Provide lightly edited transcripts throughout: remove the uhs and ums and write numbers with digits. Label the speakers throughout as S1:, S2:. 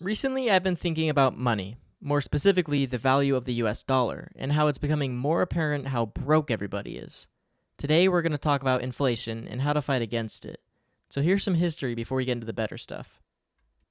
S1: Recently, I've been thinking about money, more specifically, the value of the US dollar, and how it's becoming more apparent how broke everybody is. Today, we're going to talk about inflation and how to fight against it. So, here's some history before we get into the better stuff.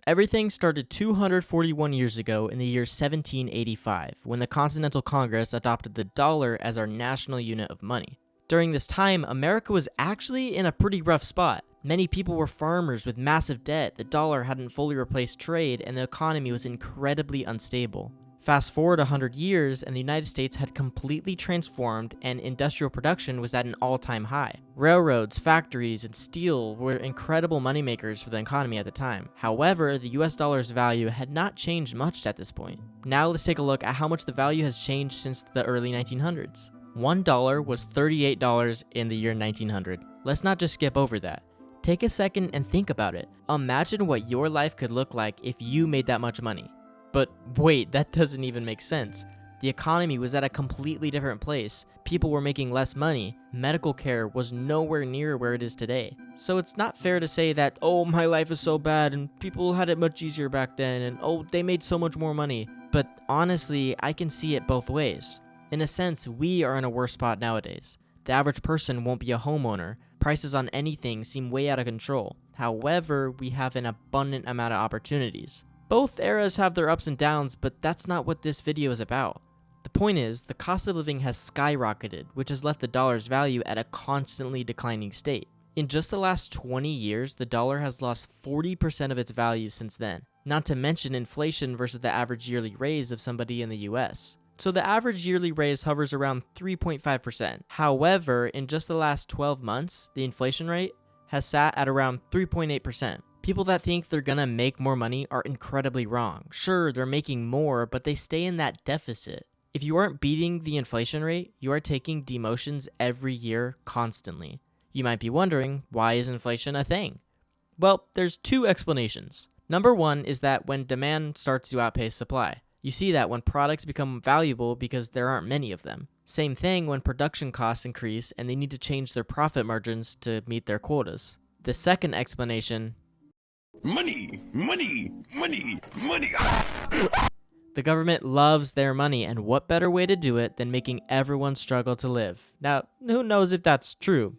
S1: Everything started 241 years ago in the year 1785, when the Continental Congress adopted the dollar as our national unit of money. During this time, America was actually in a pretty rough spot. Many people were farmers with massive debt, the dollar hadn't fully replaced trade, and the economy was incredibly unstable. Fast forward 100 years, and the United States had completely transformed, and industrial production was at an all-time high. Railroads, factories, and steel were incredible moneymakers for the economy at the time. However, the US dollar's value had not changed much at this point. Now let's take a look at how much the value has changed since the early 1900s. $1 was $38 in the year 1900. Let's not just skip over that. Take a second and think about it. Imagine what your life could look like if you made that much money. But wait, that doesn't even make sense. The economy was at a completely different place. People were making less money. Medical care was nowhere near where it is today. So it's not fair to say that, oh, my life is so bad and people had it much easier back then and oh, they made so much more money. But honestly, I can see it both ways. In a sense, we are in a worse spot nowadays. The average person won't be a homeowner. Prices on anything seem way out of control. However, we have an abundant amount of opportunities. Both eras have their ups and downs, but that's not what this video is about. The point is, the cost of living has skyrocketed, which has left the dollar's value at a constantly declining state. In just the last 20 years, the dollar has lost 40% of its value since then, not to mention inflation versus the average yearly raise of somebody in the US. So the average yearly raise hovers around 3.5%. However, in just the last 12 months, the inflation rate has sat at around 3.8%. People that think they're gonna make more money are incredibly wrong. Sure, they're making more, but they stay in that deficit. If you aren't beating the inflation rate, you are taking demotions every year constantly. You might be wondering, why is inflation a thing? Well, there's two explanations. Number one is that when demand starts to outpace supply. You see that when products become valuable because there aren't many of them. Same thing when production costs increase and they need to change their profit margins to meet their quotas. The second explanation:
S2: money.
S1: The government loves their money, and what better way to do it than making everyone struggle to live? Now, who knows if that's true,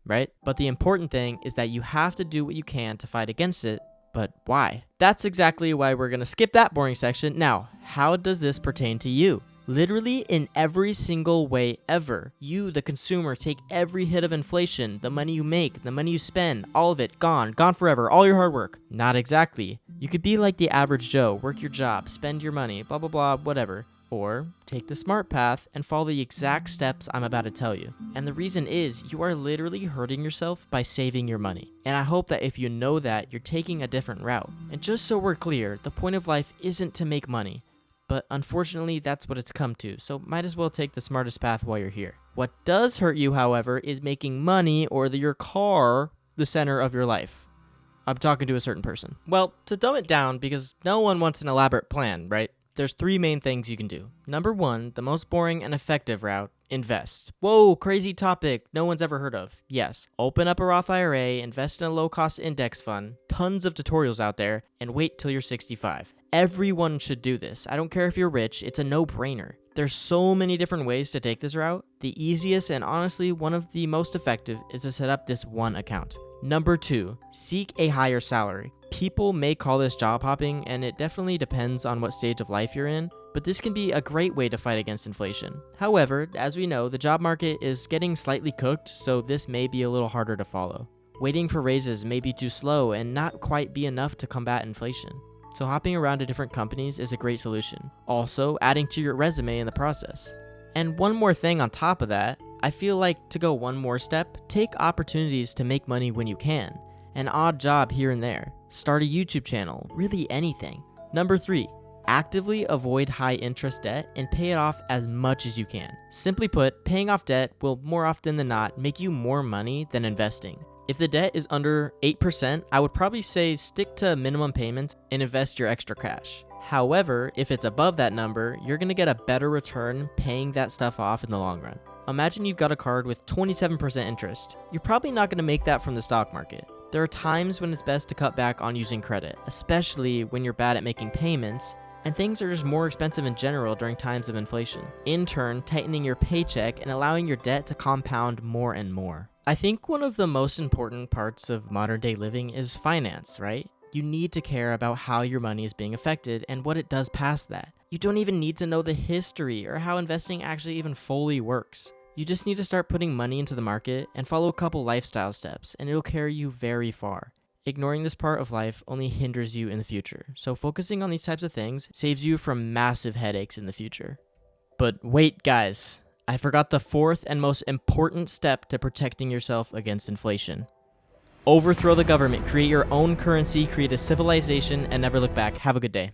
S1: right? But the important thing is that you have to do what you can to fight against it. But why? That's exactly why we're gonna skip that boring section. Now, how does this pertain to you? Literally in every single way ever. You, the consumer, take every hit of inflation, the money you make, the money you spend, all of it, gone forever, all your hard work. Not exactly. You could be like the average Joe, work your job, spend your money, blah blah blah, whatever. Or take the smart path and follow the exact steps I'm about to tell you. And the reason is, you are literally hurting yourself by saving your money. And I hope that if you know that, you're taking a different route. And just so we're clear, the point of life isn't to make money. But unfortunately, that's what it's come to, so might as well take the smartest path while you're here. What does hurt you, however, is making money or your car the center of your life. I'm talking to a certain person. Well, to dumb it down, because no one wants an elaborate plan, right? There's three main things you can do. Number one, the most boring and effective route, invest. Whoa, crazy topic no one's ever heard of. Yes, open up a Roth IRA, invest in a low-cost index fund, tons of tutorials out there, and wait till you're 65. Everyone should do this. I don't care if you're rich, it's a no-brainer. There's so many different ways to take this route. The easiest and honestly one of the most effective is to set up this one account. Number two, seek a higher salary. People may call this job hopping, and it definitely depends on what stage of life you're in, but this can be a great way to fight against inflation. However, as we know, the job market is getting slightly cooked, so this may be a little harder to follow. Waiting for raises may be too slow and not quite be enough to combat inflation. So hopping around to different companies is a great solution. Also, adding to your resume in the process. And one more thing on top of that, I feel like to go one more step, take opportunities to make money when you can. An odd job here and there. Start a YouTube channel, really anything. Number three, actively avoid high interest debt and pay it off as much as you can. Simply put, paying off debt will more often than not make you more money than investing. If the debt is under 8%, I would probably say stick to minimum payments and invest your extra cash. However, if it's above that number, you're gonna get a better return paying that stuff off in the long run. Imagine you've got a card with 27% interest. You're probably not gonna make that from the stock market. There are times when it's best to cut back on using credit, especially when you're bad at making payments, and things are just more expensive in general during times of inflation. In turn, tightening your paycheck and allowing your debt to compound more and more. I think one of the most important parts of modern day living is finance, right? You need to care about how your money is being affected and what it does past that. You don't even need to know the history or how investing actually even fully works. You just need to start putting money into the market and follow a couple lifestyle steps, and it'll carry you very far. Ignoring this part of life only hinders you in the future, so focusing on these types of things saves you from massive headaches in the future. But wait, guys, I forgot the fourth and most important step to protecting yourself against inflation. Overthrow the government, create your own currency, create a civilization, and never look back. Have a good day.